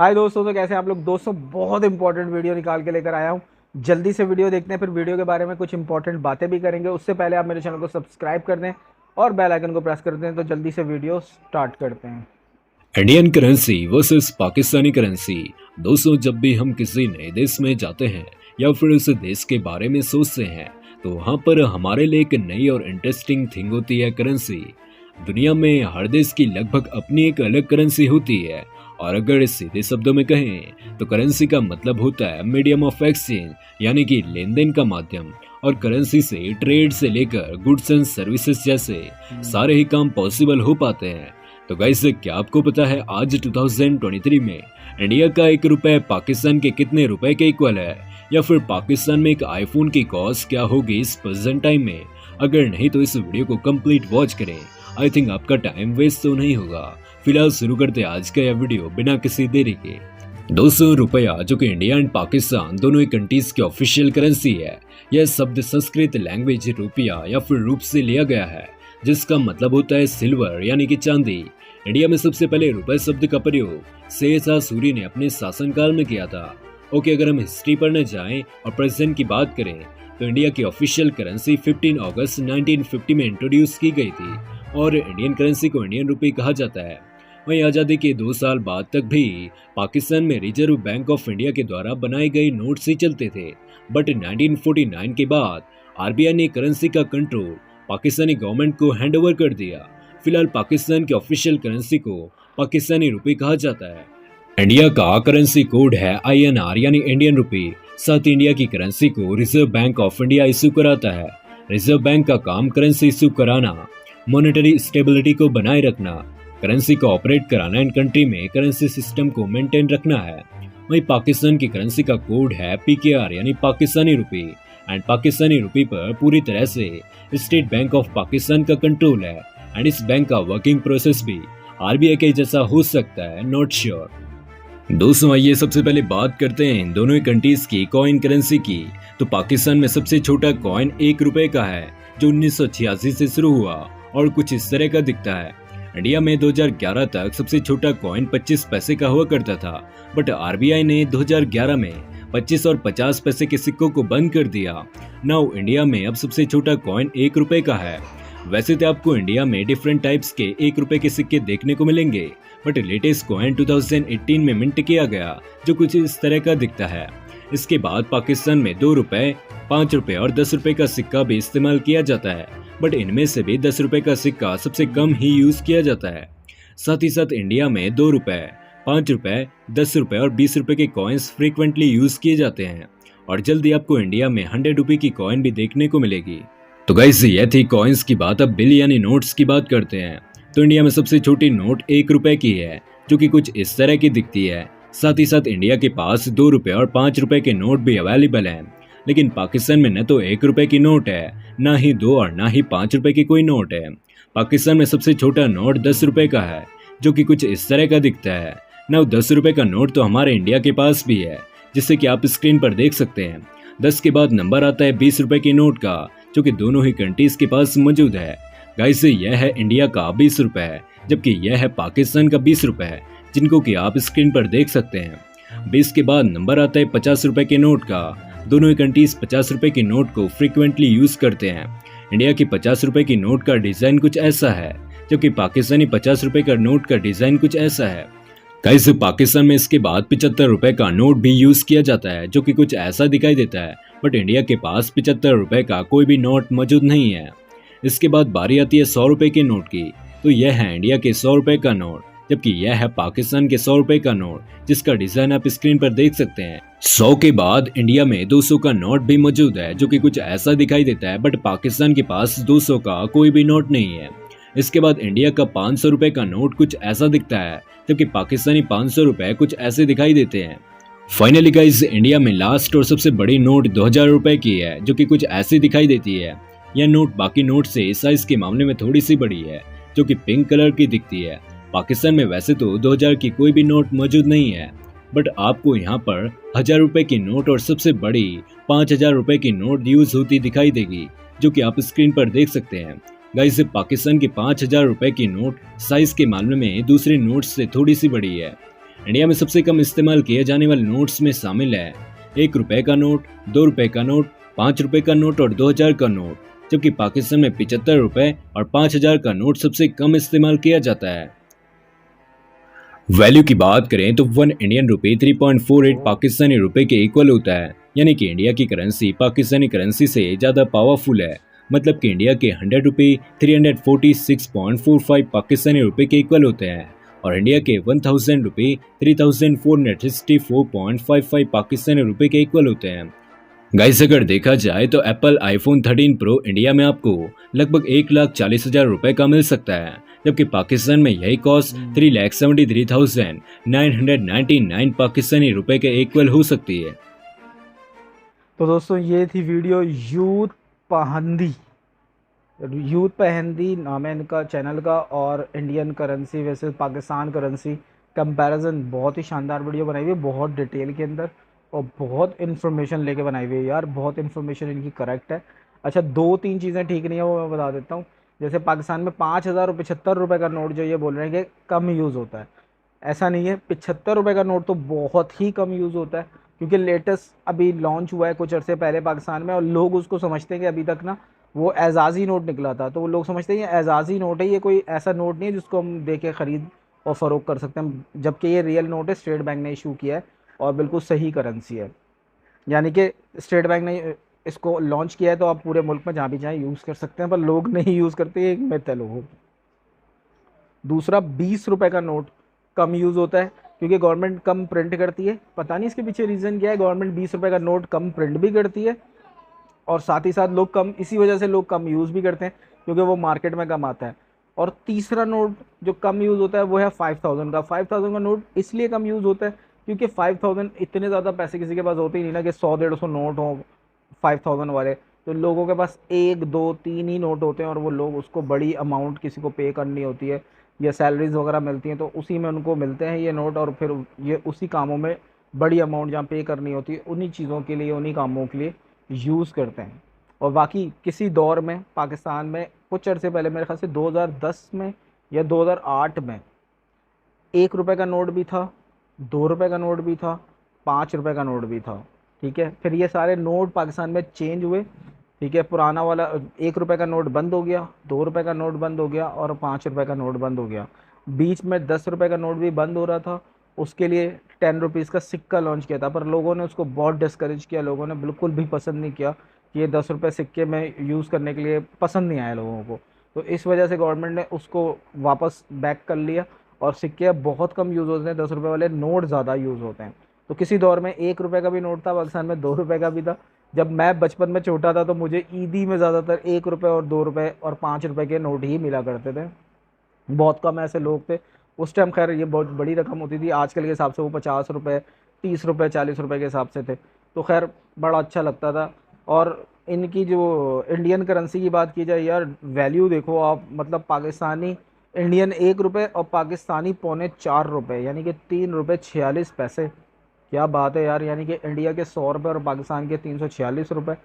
हाय दोस्तों, तो कैसे हैं आप लोग। दोस्तों बहुत इंपॉर्टेंट वीडियो निकाल के लेकर आया हूँ। जल्दी से वीडियो देखते हैं, फिर वीडियो के बारे में कुछ इंपॉर्टेंट बातें भी करेंगे। उससे पहले आप मेरे चैनल को सब्सक्राइब कर दें और बेल आइकन को प्रेस कर दें। तो जल्दी से वीडियो स्टार्ट करते हैं। Indian currency versus Pakistani currency. दोस्तों, जब भी हम किसी नए देश में जाते हैं या फिर उस देश के बारे में सोचते हैं तो वहाँ पर हमारे लिए एक नई और इंटरेस्टिंग थिंग होती है करेंसी। दुनिया में हर देश की लगभग अपनी एक अलग करेंसी होती है, और अगर सीधे शब्दों में कहें तो करेंसी का मतलब होता है मीडियम ऑफ एक्सचेंज, यानी कि लेन देन का माध्यम। और करेंसी से ट्रेड से लेकर गुड्स एंड सर्विसेज जैसे सारे ही काम पॉसिबल हो पाते हैं। तो गाइस, क्या आपको पता है आज 2023 में इंडिया का एक रुपए पाकिस्तान के कितने रुपए के इक्वल है? या फिर पाकिस्तान में एक आईफोन की कॉस्ट क्या होगी इस प्रेजेंट टाइम में? अगर नहीं तो इस वीडियो को कंप्लीट वॉच करें। आई थिंक आपका टाइम वेस्ट तो नहीं होगा। फिलहाल शुरू करते हैं आज का यह वीडियो बिना किसी देरी के। 200 रुपया, जो कि इंडिया एंड पाकिस्तान दोनों ही कंट्रीज की ऑफिशियल करेंसी है। यह शब्द संस्कृत लैंग्वेज रुपया या फिर रूप से लिया गया है, जिसका मतलब होता है सिल्वर यानी कि चांदी। इंडिया में सबसे पहले रुपए शब्द का प्रयोग शेरशाह सूरी ने अपने शासनकाल में किया था। ओके, अगर हम हिस्ट्री पढ़ने जाएं और प्रेजेंट की बात करें तो इंडिया की ऑफिशियल करेंसी 15 अगस्त 1950 में इंट्रोड्यूस की गई थी, और इंडियन करेंसी को इंडियन रुपये कहा जाता है। वहीं आज़ादी के 2 साल बाद तक भी पाकिस्तान में रिजर्व बैंक ऑफ इंडिया के द्वारा बनाए गए नोट्स ही चलते थे। बट 1949 के बाद आरबीआई ने करेंसी का कंट्रोल पाकिस्तानी गवर्नमेंट को हैंडओवर कर दिया। फिलहाल पाकिस्तान की ऑफिशियल करेंसी को पाकिस्तानी रुपये कहा जाता है। इंडिया का करेंसी कोड है INR यानी इंडियन रुपी। साथ ही इंडिया की करेंसी को reserve bank of India issue कराता है। रिजर्व बैंक का काम करेंसी इशू कराना, मॉनेटरी स्टेबिलिटी को बनाए रखना, करेंसी को ऑपरेट कराना एंड कंट्री में करेंसी सिस्टम को मेंटेन रखना है। वहीं पाकिस्तान की करेंसी का कोड है PKR यानी पाकिस्तानी रुपी, एंड पाकिस्तानी रुपी पर पूरी तरह से स्टेट बैंक ऑफ पाकिस्तान का कंट्रोल है। एंड इस बैंक का वर्किंग प्रोसेस भी RBI के जैसा हो सकता है, नॉट श्योर। दोस्तों, आइए सबसे पहले बात करते हैं इन दोनों ही कंट्रीज की कॉइन करेंसी की। तो पाकिस्तान में सबसे छोटा कॉइन 1 रुपए का है, जो 1986 से शुरू हुआ और कुछ इस तरह का दिखता है। इंडिया में 2011 तक सबसे छोटा कॉइन 25 पैसे का हुआ करता था, बट RBI ने 2011 में 25 और 50 पैसे के सिक्कों को बंद कर दिया। नाउ इंडिया में अब सबसे छोटा कॉइन 1 रुपए का है। वैसे तो आपको इंडिया में डिफरेंट टाइप्स के 1 रुपए के सिक्के देखने को मिलेंगे, बट लेटेस्ट कॉइन 2018 में मिंट किया गया, जो कुछ इस तरह का दिखता है। इसके बाद पाकिस्तान में 2 रुपए, 5 रुपए और 10 रुपए का सिक्का भी इस्तेमाल किया जाता है, बट इनमें से भी 10 रुपए का सिक्का सबसे कम ही यूज किया जाता है। साथ ही साथ इंडिया में 2 रुपए, 5 रुपए, 10 रुपए और 20 रुपए के कॉइन्स फ्रीक्वेंटली यूज किए जाते हैं, और जल्दी आपको इंडिया में 100 रुपए की कॉइन भी देखने को मिलेगी। तो गाइस, ये थी कॉइन्स की बात। अब बिल यानी नोट्स की बात करते हैं। तो इंडिया में सबसे छोटी नोट 1 रुपए की है, जो कि कुछ इस तरह की दिखती है। साथ ही साथ इंडिया के पास 2 रुपए और 5 रुपए के नोट भी अवेलेबल हैं। लेकिन पाकिस्तान में न तो 1 रुपए की नोट है, ना ही 2 और ना ही 5 रुपए की कोई नोट है। पाकिस्तान में सबसे छोटा नोट 10 रुपए का है, जो कि कुछ इस तरह का दिखता है। ना 10 रुपए का नोट तो हमारे इंडिया के पास भी है, जिससे कि आप स्क्रीन पर देख सकते हैं। 10 के बाद नंबर आता है 20 रुपए की नोट का, जो कि दोनों ही कंट्रीज के पास मौजूद है। गाइस, यह है इंडिया का 20 रुपए, जबकि यह है पाकिस्तान का 20 रुपए, जिनको कि आप स्क्रीन पर देख सकते हैं। 20 के बाद नंबर आता है 50 रुपए के नोट का। दोनों ही कंट्रीज 50 रुपए की नोट को फ्रीक्वेंटली यूज करते हैं। इंडिया की 50 रुपए की नोट का डिजाइन कुछ ऐसा है, जबकि पाकिस्तानी 50 रुपए का नोट का डिजाइन कुछ ऐसा है। गाइस, पाकिस्तान में इसके बाद 75 रुपए का नोट भी यूज किया जाता है, जो कि कुछ ऐसा दिखाई देता है, बट इंडिया के पास 75 रुपए का कोई भी नोट मौजूद नहीं है। इसके बाद बारी आती है 100 रुपए के नोट की। तो यह है इंडिया के 100 रुपए का नोट, जबकि यह है पाकिस्तान के 100 रुपए का नोट, जिसका डिजाइन आप स्क्रीन पर देख सकते हैं। 100 के बाद इंडिया में 200 का नोट भी मौजूद है, जो कि कुछ ऐसा दिखाई देता है, बट पाकिस्तान के पास 200 का कोई भी नोट नहीं है। इसके बाद इंडिया का 500 रुपए का नोट कुछ ऐसा दिखता है, जबकि पाकिस्तानी 500 रुपए कुछ ऐसे दिखाई देते हैं। फाइनली गाइस, इंडिया में लास्ट और सबसे बड़ी नोट 2000 रुपए की है, जो कि कुछ ऐसी दिखाई देती है। यह नोट बाकी नोट से साइज के मामले में थोड़ी सी बड़ी है, जो कि पिंक कलर की दिखती है। पाकिस्तान में वैसे तो 2000 की कोई भी नोट मौजूद नहीं है, बट आपको यहाँ पर 1000 रुपए की नोट और सबसे बड़ी 5000 रुपए की नोट यूज होती दिखाई देगी, जो कि आप स्क्रीन पर देख सकते हैं। गाइस, पाकिस्तान की 5000 रुपए की नोट साइज के मामले में दूसरे नोट से थोड़ी सी बड़ी है। इंडिया में सबसे कम इस्तेमाल किए जाने वाले नोट्स में शामिल है 1 रुपए का नोट, 2 रुपए का नोट, 5 रुपए का नोट और 2000 का नोट, जबकि पाकिस्तान में 75 रुपए और 5000 का नोट सबसे कम इस्तेमाल किया जाता है। वैल्यू की बात करें तो 1 इंडियन रुपए 3.48 पाकिस्तानी रुपए के इक्वल होता है, यानी कि इंडिया की करेंसी पाकिस्तानी करेंसी से ज़्यादा पावरफुल है। मतलब कि इंडिया के 100 रुपए 346.45 पाकिस्तानी रुपए के इक्वल होते हैं और इंडिया के 1000 रुपए 3464.55 पाकिस्तानी रुपए के इक्वल होते हैं। गाइस, अगर देखा जाए तो एप्पल आईफोन 13 प्रो इंडिया में आपको लगभग 1,40,000 रुपए का मिल सकता है, जबकि पाकिस्तान में यही कॉस्ट 3,73,999 पाकिस्तानी रुपए के इक्वल हो सकती है। तो दोस्तों ये थी वीडियो यूथ पहंदी नाम है इनका चैनल का, और Indian currency versus Pakistan currency comparison. बहुत ही शानदार वीडियो बनाई हुई है, बहुत डिटेल के अंदर और बहुत इन्फॉर्मेशन लेके बनाई हुई है यार, बहुत इन्फॉर्मेशन इनकी करेक्ट है। अच्छा, 2-3 चीज़ें ठीक नहीं है वो मैं बता देता हूँ। जैसे पाकिस्तान में 5,000 और 75 रुपये का नोट जो ये बोल रहे हैं कि कम यूज़ होता है, ऐसा नहीं है। 75 रुपये का नोट तो बहुत ही कम यूज़ होता है, क्योंकि लेटेस्ट अभी लॉन्च हुआ है कुछ अर्से पहले पाकिस्तान में, और लोग उसको समझते हैं कि अभी तक ना वो एजाज़ी नोट निकला था, तो वो लोग समझते हैं ये एजाज़ी नोट है, ये कोई ऐसा नोट नहीं है जिसको हम दे के ख़रीद और फ़रोख्त कर सकते हैं, जबकि ये रियल नोट है, स्टेट बैंक ने इशू किया है और बिल्कुल सही करेंसी है। यानी कि स्टेट बैंक ने इसको लॉन्च किया है तो आप पूरे मुल्क में जहाँ भी जाएँ यूज़ कर सकते हैं, पर लोग नहीं यूज़ करते, ये एक मिथ है लोगों की। दूसरा, 20 रुपए का नोट कम यूज़ होता है क्योंकि गवर्नमेंट कम प्रिंट करती है। पता नहीं इसके पीछे रीज़न क्या है, गवर्नमेंट 20 रुपए का नोट कम प्रिंट भी करती है और साथ ही साथ लोग कम, इसी वजह से लोग कम यूज़ भी करते हैं क्योंकि वो मार्केट में कम आता है। और तीसरा नोट जो कम यूज़ होता है वो है 5000 का। 5000 का नोट इसलिए कम यूज़ होता है क्योंकि 5000 इतने ज़्यादा पैसे किसी के पास होते ही नहीं ना कि 100-150 नोट हो 5000 वाले। तो लोगों के पास 1, 2, 3 ही नोट होते हैं और वो लोग उसको बड़ी अमाउंट किसी को पे करनी होती है या सैलरीज वगैरह मिलती हैं, तो उसी में उनको मिलते हैं ये नोट, और फिर ये उसी कामों में बड़ी अमाउंट जहाँ पे करनी होती है उन्हीं चीज़ों के लिए, उन्हीं कामों के लिए यूज़ करते हैं। और बाकी किसी दौर में पाकिस्तान में कुछ अर्से पहले, मेरे ख्याल से 2010 में या 2008 में 1 रुपये का नोट भी था, 2 रुपये का नोट भी था, 5 रुपये का नोट भी था। ठीक है, फिर ये सारे नोट पाकिस्तान में चेंज हुए। ठीक है, पुराना वाला 1 रुपये का नोट बंद हो गया, 2 रुपये का नोट बंद हो गया और 5 रुपये का नोट बंद हो गया। बीच में 10 रुपये का नोट भी बंद हो रहा था, उसके लिए 10 रुपीज़ का सिक्का लॉन्च किया था, पर लोगों ने उसको बहुत डिस्करेज किया, लोगों ने बिल्कुल भी पसंद नहीं किया कि ये 10 रुपये सिक्के में यूज़ करने के लिए पसंद नहीं आया लोगों को। तो इस वजह से गवर्नमेंट ने उसको वापस बैक कर लिया और सिक्के अब बहुत कम यूज़ होते हैं, 10 रुपये वाले नोट ज़्यादा यूज़ होते हैं। तो किसी दौर में 1 रुपये का भी नोट था पाकिस्तान में, 2 रुपये का भी था। जब मैं बचपन में छोटा था तो मुझे ईदी में ज़्यादातर 1 रुपये और 2 रुपये और 5 रुपये के नोट ही मिला करते थे, बहुत कम ऐसे लोग थे। उस टाइम खैर ये बहुत बड़ी रकम होती थी, आजकल के हिसाब से वो 50 रुपये, 30 रुपये, 40 रुपये के हिसाब से थे, तो खैर बड़ा अच्छा लगता था। और इनकी जो इंडियन करेंसी की बात की जाए यार, वैल्यू देखो आप, मतलब पाकिस्तानी इंडियन 1 रुपये और पाकिस्तानी 3.25 रुपये, यानी कि 3 रुपये 46 पैसे। क्या बात है यार, यानी कि इंडिया के 100 रुपये और पाकिस्तान के 346 रुपये।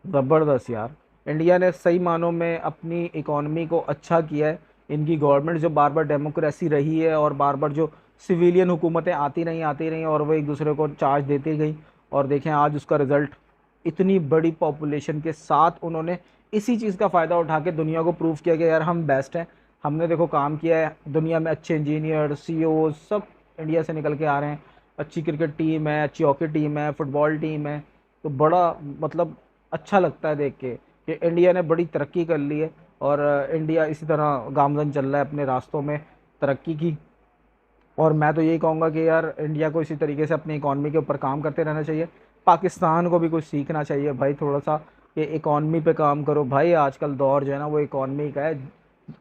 ज़बरदस्त यार, इंडिया ने सही मानों में अपनी इकॉनमी को अच्छा किया है। इनकी गवर्नमेंट जो बार बार डेमोक्रेसी रही है और बार बार जो सिविलियन हुकूमतें आती रहीं और वो एक दूसरे को चार्ज देती गई, और देखें आज उसका रिज़ल्ट, इतनी बड़ी पॉपुलेशन के साथ उन्होंने इसी चीज़ का फ़ायदा उठा के दुनिया को प्रूव किया कि यार हम बेस्ट हैं, हमने देखो काम किया है। दुनिया में अच्छे इंजीनियर, सीईओ सब इंडिया से निकल के आ रहे हैं। अच्छी क्रिकेट टीम है, अच्छी हॉकी टीम है, फुटबॉल टीम है, तो बड़ा मतलब अच्छा लगता है देख के कि इंडिया ने बड़ी तरक्की कर ली है और इंडिया इसी तरह गामजन चल रहा है अपने रास्तों में तरक्की की। और मैं तो यही कहूँगा कि यार इंडिया को इसी तरीके से अपनी इकॉनमी के ऊपर काम करते रहना चाहिए। पाकिस्तान को भी कुछ सीखना चाहिए भाई, थोड़ा सा कि इकॉनमी पे काम करो भाई। आजकल दौर जो है ना वो इकॉनमी का है,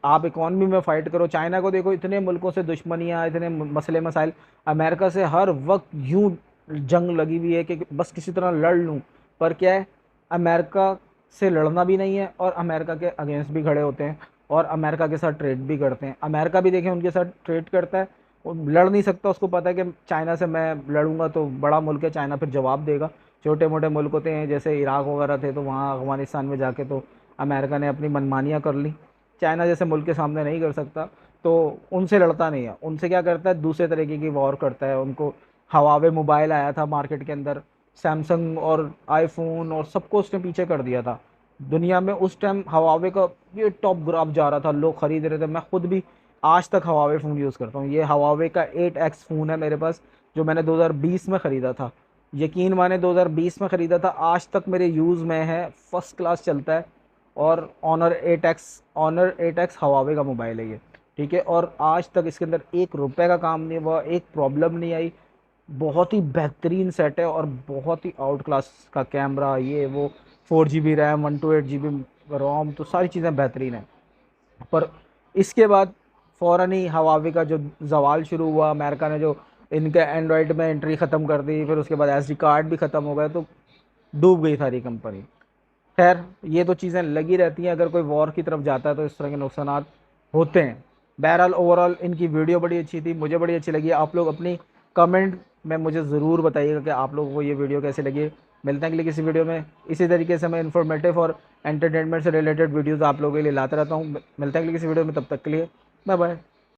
आप इकॉनमी में फ़ाइट करो। चाइना को देखो, इतने मुल्कों से दुश्मनियाँ, इतने मसले मसाइल, अमेरिका से हर वक्त यूँ जंग लगी हुई है कि बस किसी तरह लड़ लूँ, पर क्या है, अमेरिका से लड़ना भी नहीं है और अमेरिका के अगेंस्ट भी खड़े होते हैं और अमेरिका के साथ ट्रेड भी करते हैं। अमेरिका भी देखें उनके साथ ट्रेड करता है, वो लड़ नहीं सकता, उसको पता है कि चाइना से मैं लड़ूंगा तो बड़ा मुल्क है, चाइना फिर जवाब देगा। छोटे मोटे मुल्क होते हैं जैसे इराक़ वगैरह थे, तो वहाँ अफ़गानिस्तान में जाके तो अमेरिका ने अपनी मनमानियाँ कर ली, चाइना जैसे मुल्क के सामने नहीं कर सकता। तो उनसे लड़ता नहीं है, उनसे क्या करता है दूसरे तरीके की वॉर करता है। उनको हवावे मोबाइल आया था मार्केट के अंदर, सैमसंग और आईफोन और सबको उसने पीछे कर दिया था दुनिया में। उस टाइम हवावे का ये टॉप ग्राफ जा रहा था, लोग खरीद रहे थे। मैं खुद भी आज तक हवावे फ़ोन यूज़ करता हूँ। ये हवावे का 8X फ़ोन है मेरे पास, जो मैंने 2020 में ख़रीदा था। यकीन माने 2020 में ख़रीदा था, आज तक मेरे यूज़ में है, फर्स्ट क्लास चलता है। और ऑनर 8X हवावे का मोबाइल है ये, ठीक है। और आज तक इसके अंदर ₹1 का काम नहीं हुआ, एक प्रॉब्लम नहीं आई। बहुत ही बेहतरीन सेट है और बहुत ही आउट क्लास का कैमरा, ये वो, 4 GB रैम, 128 GB रोम, तो सारी चीज़ें बेहतरीन हैं। पर इसके बाद फ़ौरन ही हवावे का जो ज़वाल शुरू हुआ, अमेरिका ने जो इनके एंड्रॉयड में एंट्री ख़त्म कर दी, फिर उसके बाद एसडी कार्ड भी ख़त्म हो गए, तो डूब गई सारी कंपनी। खैर, ये तो चीज़ें लगी रहती हैं, अगर कोई वॉर की तरफ जाता है तो इस तरह के नुकसानात होते हैं। बहरहाल ओवरऑल इनकी वीडियो बड़ी अच्छी थी, मुझे बड़ी अच्छी लगी। आप लोग अपनी कमेंट में मुझे ज़रूर बताइएगा कि आप लोगों को ये वीडियो कैसी लगी। मिलते हैं अगली किसी वीडियो में। इसी तरीके से मैं इन्फॉर्मेटिव और एंटरटेनमेंट से रिलेटेड वीडियोज़ आप लोगों के लिए लाता रहता हूँ। मिलते हैं अगली किसी वीडियो में, तब तक के लिए बाय बाय।